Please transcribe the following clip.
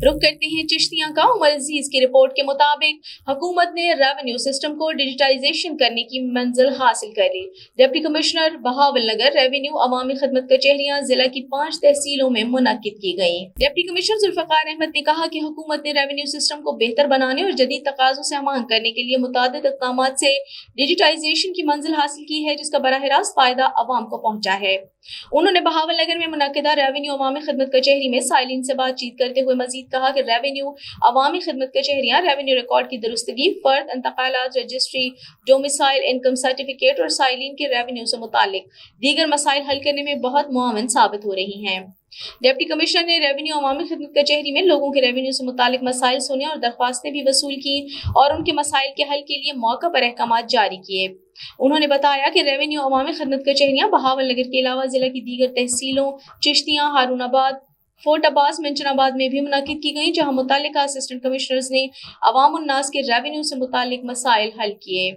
रुख करते हैं चिश्तियां का। उमर अजीज की रिपोर्ट के मुताबिक हुकूमत ने रेवेन्यू सिस्टम को डिजिटाइजेशन करने की मंजिल हासिल कर ली। डिप्टी कमिश्नर बहावल नगर रेवेन्यू अवामी खदमत कचहरियां जिला की 5 तहसीलों में मुनक्किद की गयी। डिप्टी कमिश्नर जुल्फकार अहमद ने कहा कि हुकूमत ने रेवेन्यू सिस्टम को बेहतर बनाने और जदीद तकाज़ों से हमाहंग करने के लिए मुतादिद इक़दामात से डिजिटाइजेशन की मंजिल हासिल की है, जिसका बराह रास्त फायदा अवाम को पहुंचा है। उन्होंने बहावल नगर में मुनक्किदा रेवेन्यू अवामी खदमत कचहरी में साइलिन से बातचीत करते हुए मजीद कहा कि रेवेन्यू अवामी खदमत कचहरियां रेवेन्यू रिकॉर्ड की दुरुस्तगी, फर्द इंतकालात, रजिस्ट्री, डोमिसाइल, इनकम सर्टिफिकेट और साइलिन के रेवेन्यू से मुतालिक दीगर मसाइल हल करने में बहुत मुआविन साबित हो रही हैं। डिप्टी कमिश्नर ने रेवेन्यू अवामी खदमत कचहरी में लोगों के रेवेन्यू से मुतालिक मसाइल सुने और दरख्वास्तें भी वसूल की और उनके मसाइल के हल के लिए मौका पर अहकामात जारी किए। उन्होंने बताया कि रेवेन्यू अवामी खदमत कचहरियां बहावल नगर के अलावा जिला की दीगर तहसीलों चिश्तियां, हारूनाबाद, फोर्ट अब्बास, मंचनाबाद में भी मुनक्किद की गई, जहां मुतल्लिका असिस्टेंट कमिश्नर्स ने अवाम उन्नास के रेवेन्यू से मुतालिक मसाइल हल किए।